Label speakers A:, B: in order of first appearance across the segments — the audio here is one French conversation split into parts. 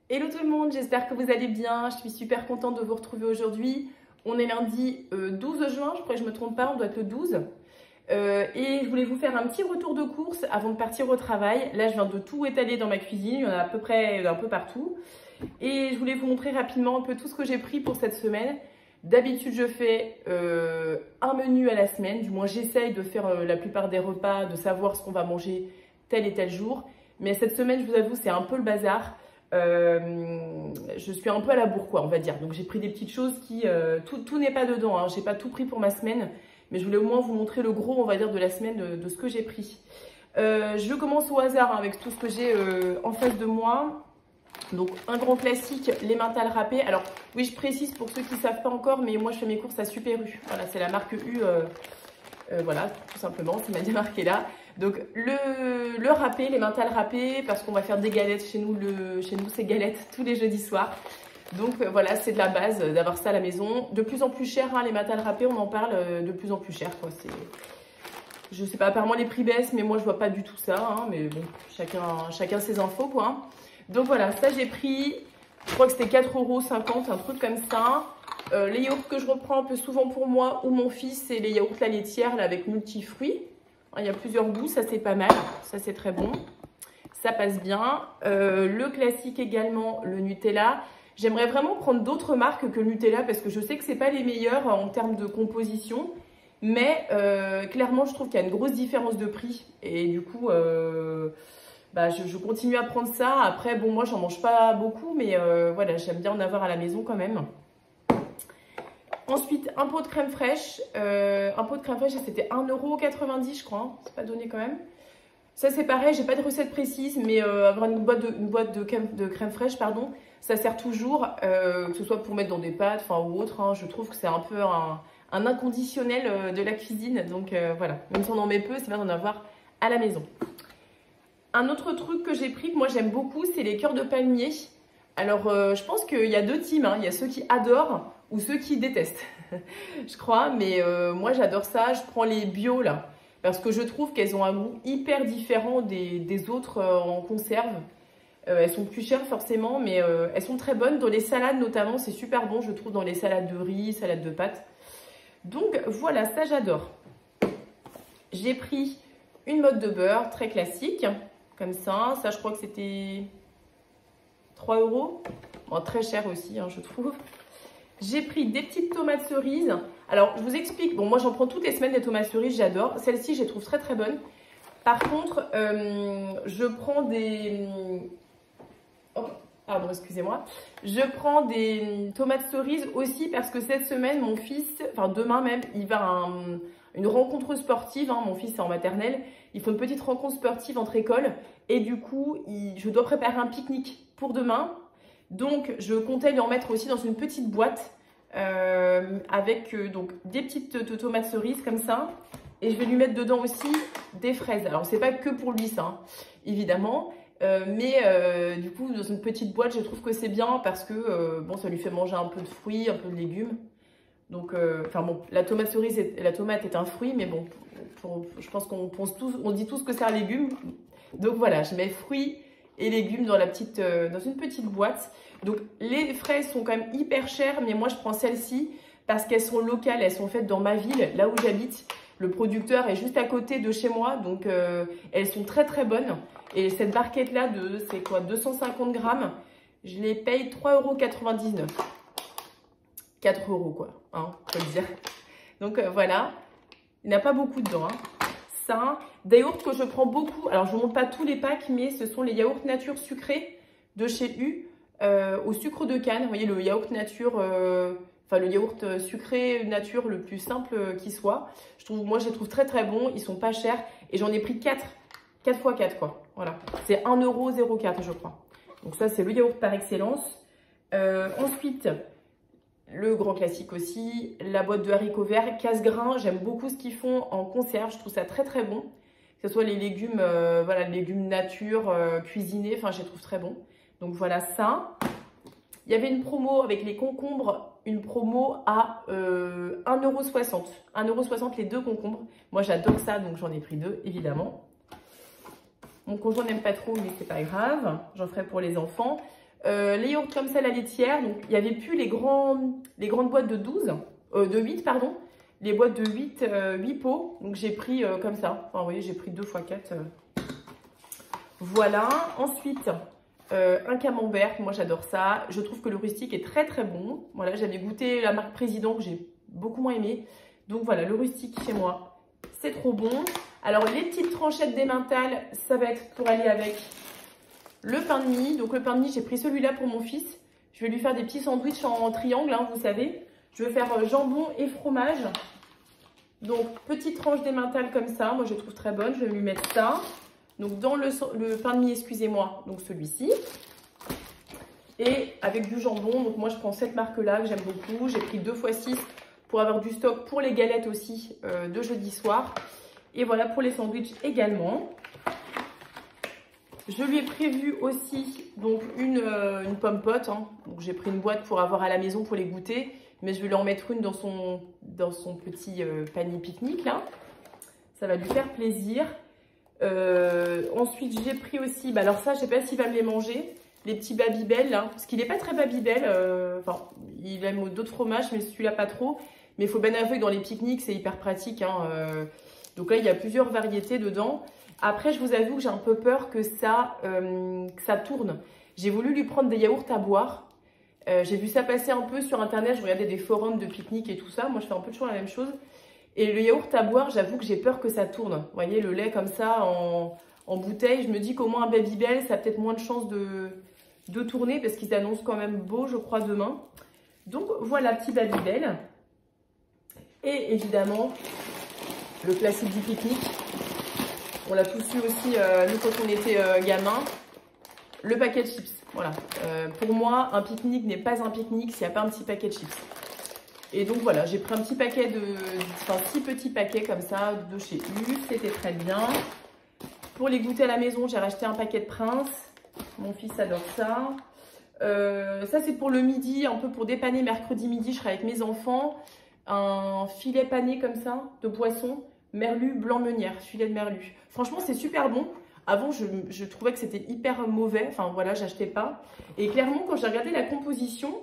A: Hello tout le monde, j'espère que vous allez bien. Je suis super contente de vous retrouver aujourd'hui. On est lundi 12 juin, je crois que je ne me trompe pas, on doit être le 12. Et je voulais vous faire un petit retour de course avant de partir au travail. Là, je viens de tout étaler dans ma cuisine, il y en a à peu près un peu partout. Et je voulais vous montrer rapidement un peu tout ce que j'ai pris pour cette semaine. D'habitude, je fais un menu à la semaine, du moins j'essaye de faire la plupart des repas, de savoir ce qu'on va manger tel et tel jour. Mais cette semaine, je vous avoue, c'est un peu le bazar. Je suis un peu à la bourre, quoi, on va dire. Donc j'ai pris des petites choses qui... tout n'est pas dedans, hein. J'ai pas tout pris pour ma semaine. Mais je voulais au moins vous montrer le gros, on va dire, de la semaine de ce que j'ai pris. Je commence au hasard hein, avec tout ce que j'ai en face de moi. Donc un grand classique, les mentales râpées. Alors oui, je précise pour ceux qui ne savent pas encore, mais moi je fais mes courses à Super U. Voilà, c'est la marque U. Voilà, tout simplement, c'est ma marqué là. Donc le râpé, les mentales râpées, parce qu'on va faire des galettes chez nous. Chez nous, c'est galettes tous les jeudis soirs. Donc voilà, c'est de la base d'avoir ça à la maison. De plus en plus cher, hein, les mentales râpées, on en parle de plus en plus cher, quoi. Je sais pas, apparemment les prix baissent, mais moi je vois pas du tout ça. Hein, mais bon, chacun ses infos, quoi. Donc voilà, ça j'ai pris, je crois que c'était 4,50 €, un truc comme ça. Les yaourts que je reprends un peu souvent pour moi ou mon fils, c'est les yaourts la laitière là, avec multifruits. Il y a plusieurs goûts, ça c'est pas mal, ça c'est très bon. Ça passe bien. Le classique également, le Nutella. J'aimerais vraiment prendre d'autres marques que le Nutella parce que je sais que c'est pas les meilleurs en termes de composition. Mais clairement, je trouve qu'il y a une grosse différence de prix. Et du coup... bah, je continue à prendre ça. Après, bon, moi, j'en mange pas beaucoup, mais voilà, j'aime bien en avoir à la maison quand même. Ensuite, un pot de crème fraîche. Un pot de crème fraîche, c'était 1,90 €, je crois. Hein. C'est pas donné quand même. Ça, c'est pareil, j'ai pas de recette précise, mais avoir une boîte de crème fraîche, pardon, ça sert toujours, que ce soit pour mettre dans des pâtes, enfin, ou autre. Hein. Je trouve que c'est un peu un inconditionnel de la cuisine. Donc voilà, même si on en met peu, c'est bien d'en avoir à la maison. Un autre truc que j'ai pris, que moi j'aime beaucoup, c'est les cœurs de palmier. Alors, je pense qu'il y a deux teams, hein. Il y a ceux qui adorent ou ceux qui détestent, je crois. Mais moi, j'adore ça. Je prends les bio, là, parce que je trouve qu'elles ont un goût hyper différent des autres en conserve. Elles sont plus chères, forcément, mais elles sont très bonnes. Dans les salades, notamment, c'est super bon, je trouve, dans les salades de riz, salades de pâtes. Donc, voilà, ça, j'adore. J'ai pris une motte de beurre, très classique. Comme ça je crois que c'était 3 €. Bon, très cher aussi, hein, je trouve. J'ai pris des petites tomates cerises. Alors, je vous explique. Bon, moi, j'en prends toutes les semaines des tomates cerises, j'adore. Celle-ci, je les trouve très, très bonnes. Par contre, je prends des... Oh, pardon, excusez-moi. Je prends des tomates cerises aussi parce que cette semaine, mon fils, enfin demain même, il va à une rencontre sportive. Hein, mon fils est en maternelle. Il faut une petite rencontre sportive entre écoles. Et du coup, je dois préparer un pique-nique pour demain. Donc, je comptais lui en mettre aussi dans une petite boîte avec donc des petites tomates cerises comme ça. Et je vais lui mettre dedans aussi des fraises. Alors, c'est pas que pour lui ça, hein, évidemment. Mais du coup, dans une petite boîte, je trouve que c'est bien parce que bon, ça lui fait manger un peu de fruits, un peu de légumes. Donc, enfin bon, la tomate cerise, la tomate est un fruit, mais bon, je pense qu'on dit tous que c'est un légume. Donc voilà, je mets fruits et légumes dans une petite boîte. Donc les fraises sont quand même hyper chères, mais moi je prends celles-ci parce qu'elles sont locales, elles sont faites dans ma ville, là où j'habite. Le producteur est juste à côté de chez moi, donc elles sont très très bonnes. Et cette barquette-là c'est quoi, 250 grammes, je les paye 3,99 €. 4 € quoi, hein, faut le dire. Donc voilà, il n'y en a pas beaucoup dedans. Hein. Ça, des yaourts que je prends beaucoup. Alors je ne montre pas tous les packs, mais ce sont les yaourts nature sucrés de chez U au sucre de canne. Vous voyez le yaourt nature, enfin le yaourt sucré nature le plus simple qui soit. Moi je les trouve très très bons, ils sont pas chers et j'en ai pris 4 x 4 quoi. Voilà, c'est 1,04 € je crois. Donc ça c'est le yaourt par excellence. Ensuite, le grand classique aussi, la boîte de haricots verts, casse-grains. J'aime beaucoup ce qu'ils font en conserve, je trouve ça très très bon. Que ce soit les légumes, voilà, les légumes nature, cuisinés, enfin je les trouve très bons. Donc voilà ça. Il y avait une promo avec les concombres, une promo à 1,60 €. 1,60 € les deux concombres. Moi j'adore ça, donc j'en ai pris deux évidemment. Mon conjoint n'aime pas trop, mais c'est pas grave. J'en ferai pour les enfants. Les yaourts comme ça, la laitière. Donc, il n'y avait plus les grandes boîtes de 12, de 8, pardon. Les boîtes de 8 pots. Donc, j'ai pris comme ça. Enfin, vous voyez, j'ai pris 2 x 4. Voilà. Ensuite, un camembert. Moi, j'adore ça. Je trouve que le rustique est très, très bon. Voilà, j'avais goûté la marque Président que j'ai beaucoup moins aimé. Donc, voilà, le rustique chez moi, c'est trop bon. Alors, les petites tranchettes d'emmental, ça va être pour aller avec le pain de mie. Donc, le pain de mie, j'ai pris celui-là pour mon fils. Je vais lui faire des petits sandwichs en triangle, hein, vous savez. Je vais faire jambon et fromage. Donc, petite tranche d'emmental comme ça. Moi, je trouve très bonne. Je vais lui mettre ça. Donc, dans le pain de mie, excusez-moi, donc celui-ci. Et avec du jambon. Donc, moi, je prends cette marque-là que j'aime beaucoup. J'ai pris 2 x 6 pour avoir du stock pour les galettes aussi de jeudi soir. Et voilà pour les sandwichs également. Je lui ai prévu aussi donc une pomme pote. Hein. Donc, j'ai pris une boîte pour avoir à la maison pour les goûter. Mais je vais lui en mettre une dans son petit panier pique-nique là. Ça va lui faire plaisir. Ensuite, j'ai pris aussi, bah alors ça, je sais pas s'il va me les manger, les petits Babybel là. Parce qu'il n'est pas très Babybel. Enfin, il aime d'autres fromages, mais celui-là pas trop. Mais il faut bien avouer que dans les pique-niques, c'est hyper pratique. Hein. Donc là, il y a plusieurs variétés dedans. Après, je vous avoue que j'ai un peu peur que ça tourne. J'ai voulu lui prendre des yaourts à boire. J'ai vu ça passer un peu sur internet, je regardais des forums de pique-nique et tout ça. Moi, je fais un peu toujours la même chose. Et le yaourt à boire, j'avoue que j'ai peur que ça tourne. Vous voyez, le lait comme ça en bouteille, je me dis qu'au moins un Babybel, ça a peut-être moins de chances de tourner parce qu'ils annoncent quand même beau, je crois, demain. Donc, voilà, petit Babybel. Et évidemment, le classique du pique-nique. On l'a tous eu aussi, nous, quand on était gamins. Le paquet de chips. Voilà. Pour moi, un pique-nique n'est pas un pique-nique s'il n'y a pas un petit paquet de chips. Et donc voilà, j'ai pris un petit paquet enfin 6 petits paquets comme ça de chez U. C'était très bien. Pour les goûter à la maison, j'ai racheté un paquet de Prince. Mon fils adore ça. Ça, c'est pour le midi, un peu pour dépanner mercredi midi. Je serai avec mes enfants. Un filet pané comme ça de poisson. Merlu blanc meunière, filet de merlu. Franchement, c'est super bon. Avant, je trouvais que c'était hyper mauvais. Enfin, voilà, j'achetais pas. Et clairement, quand j'ai regardé la composition,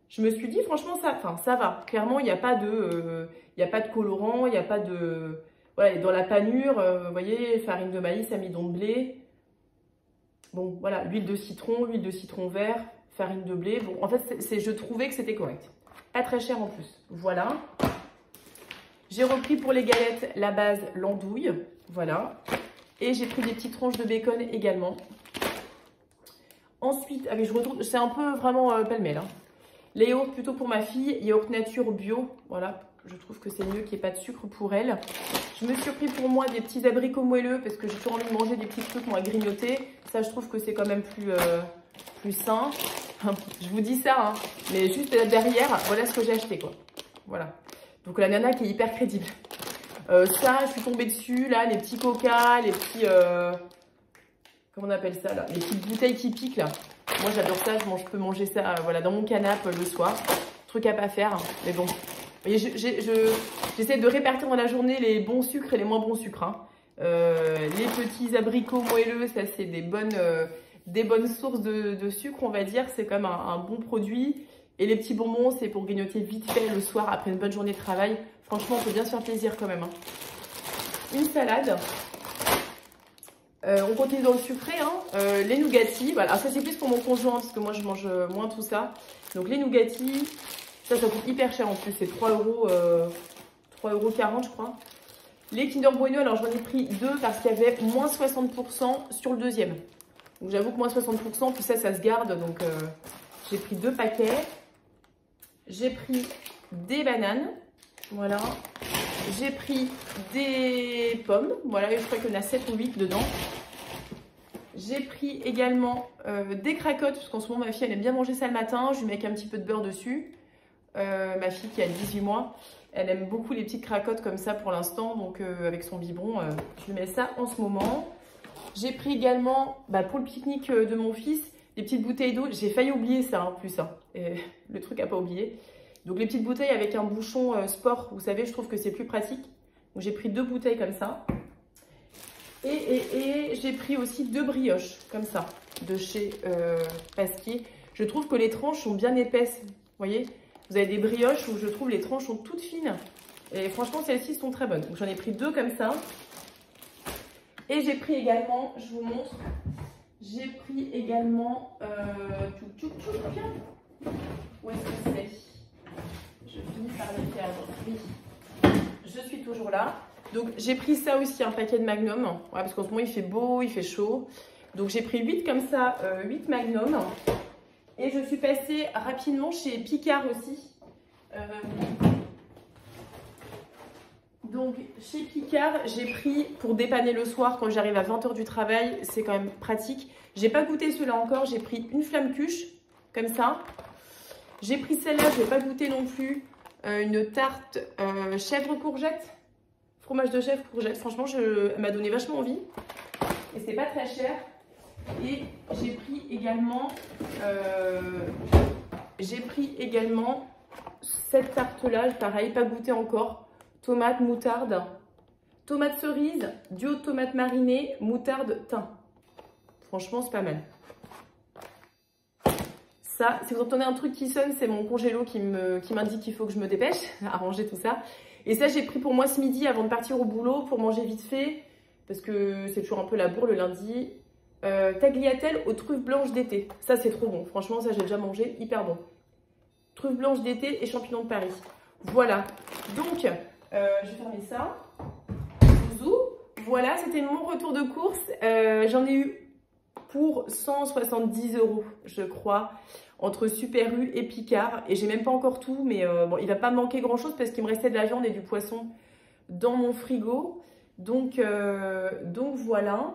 A: je me suis dit, franchement, ça va. Clairement, il n'y a pas de colorant, il n'y a pas de... Voilà, dans la panure, vous voyez, farine de maïs, amidon de blé. Bon, voilà, huile de citron vert, farine de blé. Bon, en fait, je trouvais que c'était correct. Pas très cher en plus. Voilà. J'ai repris pour les galettes la base l'andouille. Voilà. Et j'ai pris des petites tranches de bacon également. Ensuite, je retourne, c'est un peu vraiment pêle-mêle. Hein. Les yaourts plutôt pour ma fille, yaourt nature bio. Voilà, je trouve que c'est mieux qu'il n'y ait pas de sucre pour elle. Je me suis pris pour moi des petits abricots moelleux parce que j'ai toujours envie de manger des petits trucs moi à grignoter. Ça, je trouve que c'est quand même plus sain. Je vous dis ça, hein, mais juste derrière, voilà ce que j'ai acheté, quoi. Voilà. Donc la nana qui est hyper crédible. Ça, je suis tombée dessus, là, les petits coca, les petits... comment on appelle ça, là? Les petites bouteilles qui piquent, là. Moi, j'adore ça, je peux manger ça voilà, dans mon canapé le soir. Truc à pas faire, hein. Mais bon. J'essaie de répartir dans la journée les bons sucres et les moins bons sucres. Hein. Les petits abricots moelleux, ça, c'est des bonnes sources de sucre, on va dire. C'est quand même un bon produit. Et les petits bonbons, c'est pour grignoter vite fait le soir après une bonne journée de travail. Franchement, on peut bien se faire plaisir quand même. Hein. Une salade. On continue dans le sucré. Hein. Les nougatis. Voilà. Alors ça, c'est plus pour mon conjoint parce que moi, je mange moins tout ça. Donc les nougatis, ça coûte hyper cher en plus. C'est 3,40 € je crois. Les Kinder Bueno, alors j'en ai pris 2 parce qu'il y avait moins 60% sur le deuxième. Donc j'avoue que moins 60%, tout ça, ça se garde. Donc j'ai pris 2 paquets. J'ai pris des bananes. Voilà. J'ai pris des pommes. Voilà, je crois qu'il y en a 7 ou 8 dedans. J'ai pris également des cracottes, parce qu'en ce moment, ma fille, elle aime bien manger ça le matin. Je lui mets avec un petit peu de beurre dessus. Ma fille qui a 18 mois, elle aime beaucoup les petites cracottes comme ça pour l'instant. Donc, avec son biberon, je lui mets ça en ce moment. J'ai pris également, pour le pique-nique de mon fils, des petites bouteilles d'eau. J'ai failli oublier ça, en plus. Hein. Le truc à pas oublier. Donc, les petites bouteilles avec un bouchon sport, vous savez, je trouve que c'est plus pratique. Donc, j'ai pris 2 bouteilles comme ça. Et j'ai pris aussi 2 brioches, comme ça, de chez Pasquier. Je trouve que les tranches sont bien épaisses. Vous voyez, vous avez des brioches où je trouve les tranches sont toutes fines. Et franchement, celles-ci sont très bonnes. Donc j'en ai pris 2 comme ça. Et j'ai pris également, je vous montre, j'ai pris également... Où est-ce que c'est? Je finis par les perdre. Oui, je suis toujours là. Donc j'ai pris ça aussi, un paquet de Magnum. Ouais, parce qu'en ce moment il fait beau, il fait chaud. Donc j'ai pris 8 comme ça, 8 Magnum. Et je suis passée rapidement chez Picard aussi. Donc chez Picard, j'ai pris pour dépanner le soir quand j'arrive à 20 h du travail. C'est quand même pratique. J'ai pas goûté ceux-là encore. J'ai pris une flamme cuche, comme ça. J'ai pris celle-là, je vais pas goûter non plus. Une tarte chèvre courgette. Fromage de chèvre courgette. Franchement, elle m'a donné vachement envie. Et c'est pas très cher. Et j'ai pris également cette tarte-là, pareil, pas goûté encore. Tomate, moutarde, tomate cerise, duo tomate marinée, moutarde, thym. Franchement, c'est pas mal. Ça, si vous entendez un truc qui sonne, c'est mon congélo qui m'indique qu'il faut que je me dépêche à ranger tout ça. Et ça, j'ai pris pour moi ce midi avant de partir au boulot pour manger vite fait, parce que c'est toujours un peu la bourre le lundi. Tagliatelle aux truffes blanches d'été. Ça, c'est trop bon. Franchement, ça, j'ai déjà mangé. Hyper bon. Truffes blanches d'été et champignons de Paris. Voilà. Donc, je vais fermer ça. Zouzou. Voilà, c'était mon retour de course. J'en ai eu pour 170 €, je crois, entre Super U et Picard. Et j'ai même pas encore tout, mais bon, il va pas manquer grand-chose parce qu'il me restait de la viande et du poisson dans mon frigo. Donc voilà.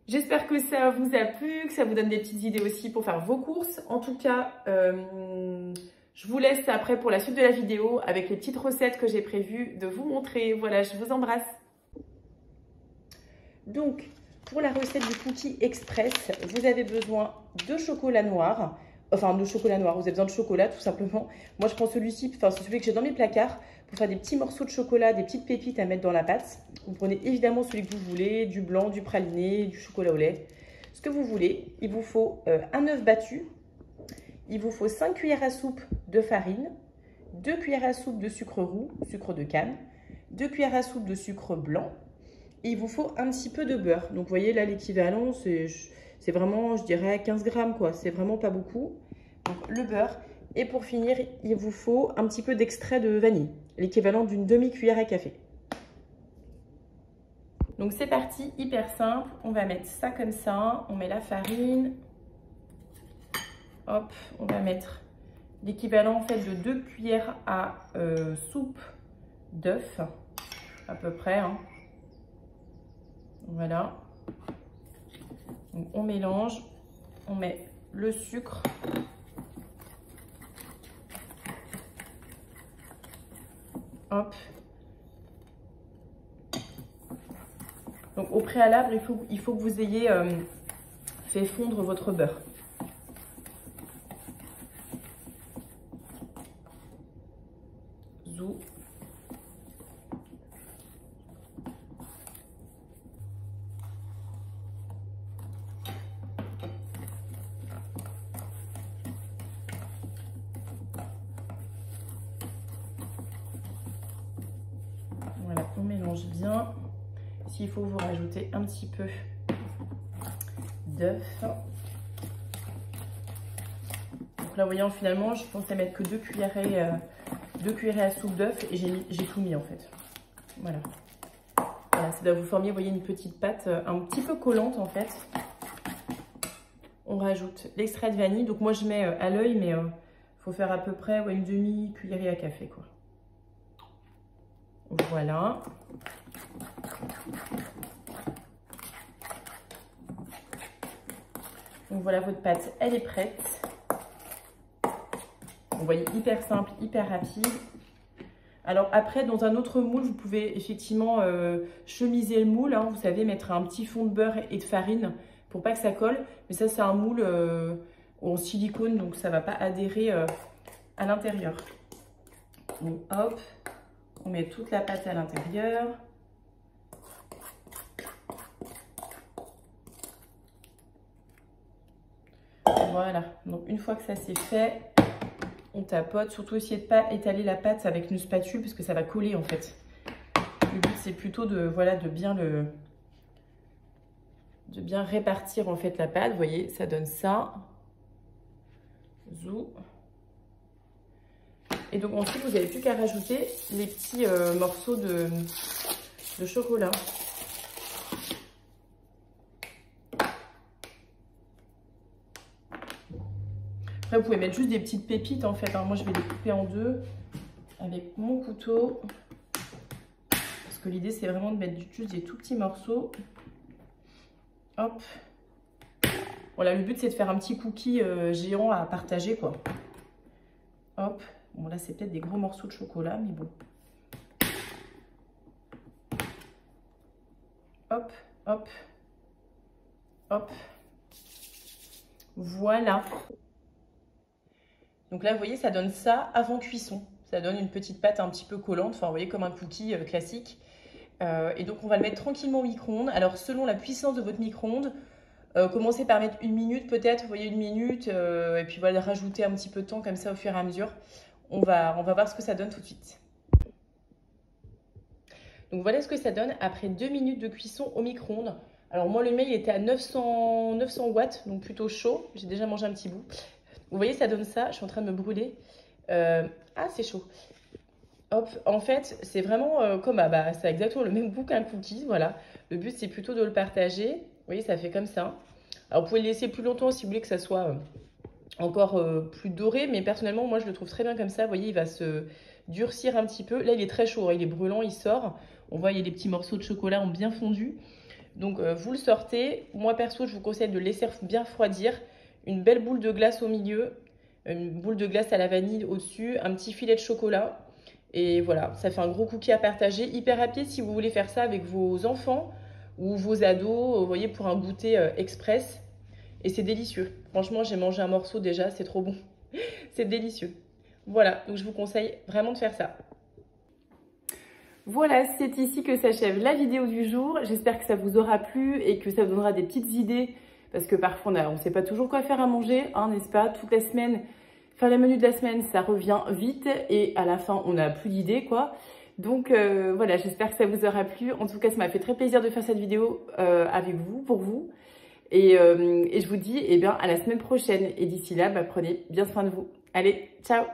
A: J'espère que ça vous a plu, que ça vous donne des petites idées aussi pour faire vos courses. En tout cas, je vous laisse après pour la suite de la vidéo avec les petites recettes que j'ai prévues de vous montrer. Voilà, je vous embrasse. Donc, pour la recette du cookie express, vous avez besoin de chocolat noir. Enfin, de chocolat noir, vous avez besoin de chocolat tout simplement. Moi, je prends celui-ci, enfin, c'est celui que j'ai dans mes placards pour faire des petits morceaux de chocolat, des petites pépites à mettre dans la pâte. Vous prenez évidemment celui que vous voulez, du blanc, du praliné, du chocolat au lait, ce que vous voulez. Il vous faut un œuf battu, il vous faut 5 cuillères à soupe de farine, 2 cuillères à soupe de sucre roux, sucre de canne, 2 cuillères à soupe de sucre blanc, et il vous faut un petit peu de beurre. Donc vous voyez là l'équivalent, c'est vraiment, je dirais, 15 grammes quoi, c'est vraiment pas beaucoup. Donc le beurre. Et pour finir, il vous faut un petit peu d'extrait de vanille, l'équivalent d'une demi-cuillère à café. Donc c'est parti, hyper simple. On va mettre ça comme ça. On met la farine. Hop, on va mettre l'équivalent en fait de 2 cuillères à soupe d'œuf, à peu près. Hein. Voilà. Donc, on mélange. On met le sucre. Hop. Donc au préalable, il faut que vous ayez fait fondre votre beurre. Zou. Voilà, on mélange bien. S'il faut, vous rajouter un petit peu d'œuf. Donc là, voyons, finalement, je pensais mettre que 2 cuillerées à soupe d'œuf et j'ai tout mis en fait. Voilà. Voilà, ça doit vous former, vous voyez, une petite pâte un petit peu collante en fait. On rajoute l'extrait de vanille. Donc moi, je mets à l'œil, mais il faut faire à peu près une demi-cuillerée à café, quoi. Voilà. Donc voilà, votre pâte, elle est prête. Vous voyez, hyper simple, hyper rapide. Alors après, dans un autre moule, vous pouvez effectivement chemiser le moule. Hein, vous savez, mettre un petit fond de beurre et de farine pour pas que ça colle. Mais ça, c'est un moule en silicone, donc ça ne va pas adhérer à l'intérieur. Donc hop, on met toute la pâte à l'intérieur. Voilà, donc une fois que ça c'est fait, on tapote. Surtout essayer de ne pas étaler la pâte avec une spatule parce que ça va coller en fait. Le but c'est plutôt de, voilà, de bien répartir en fait la pâte. Vous voyez, ça donne ça. Zou. Et donc ensuite, vous n'avez plus qu'à rajouter les petits morceaux de chocolat. Après, vous pouvez mettre juste des petites pépites en fait. Alors, moi, je vais les couper en deux avec mon couteau. Parce que l'idée, c'est vraiment de mettre juste des tout petits morceaux. Hop. Voilà, le but, c'est de faire un petit cookie géant à partager, quoi. Hop. Bon, là, c'est peut-être des gros morceaux de chocolat, mais bon. Hop, hop, hop. Voilà. Donc là, vous voyez, ça donne ça avant cuisson. Ça donne une petite pâte un petit peu collante. Enfin, vous voyez, comme un cookie classique. Et donc, on va le mettre tranquillement au micro-ondes. Alors, selon la puissance de votre micro-ondes, commencez par mettre 1 minute peut-être. Vous voyez, 1 minute. Et puis, voilà, rajouter un petit peu de temps comme ça au fur et à mesure. On va voir ce que ça donne tout de suite. Donc voilà ce que ça donne après 2 minutes de cuisson au micro-ondes. Alors moi le mien il était à 900 watts, donc plutôt chaud. J'ai déjà mangé un petit bout. Vous voyez ça donne ça, je suis en train de me brûler. Ah c'est chaud. Hop, en fait c'est vraiment comme, c'est exactement le même goût qu'un cookie, voilà. Le but c'est plutôt de le partager. Vous voyez ça fait comme ça. Alors vous pouvez le laisser plus longtemps si vous voulez que ça soit encore plus doré, mais personnellement moi je le trouve très bien comme ça. Vous voyez il va se durcir un petit peu. Là il est très chaud, il est brûlant, il sort. On voit il y a des petits morceaux de chocolat ont bien fondu. Donc vous le sortez. Moi perso je vous conseille de le laisser bien refroidir. Une belle boule de glace au milieu, une boule de glace à la vanille au-dessus, un petit filet de chocolat. Et voilà, ça fait un gros cookie à partager. Hyper rapide si vous voulez faire ça avec vos enfants ou vos ados, vous voyez, pour un goûter express. Et c'est délicieux. Franchement, j'ai mangé un morceau déjà, c'est trop bon. C'est délicieux. Voilà, donc je vous conseille vraiment de faire ça. Voilà, c'est ici que s'achève la vidéo du jour. J'espère que ça vous aura plu et que ça vous donnera des petites idées. Parce que parfois, on ne sait pas toujours quoi faire à manger, hein, n'est-ce pas? Toute la semaine, faire les menus de la semaine, ça revient vite. Et à la fin, on n'a plus d'idées, quoi. Donc voilà, j'espère que ça vous aura plu. En tout cas, ça m'a fait très plaisir de faire cette vidéo avec vous, pour vous. Et je vous dis à la semaine prochaine. Et d'ici là, prenez bien soin de vous. Allez, ciao!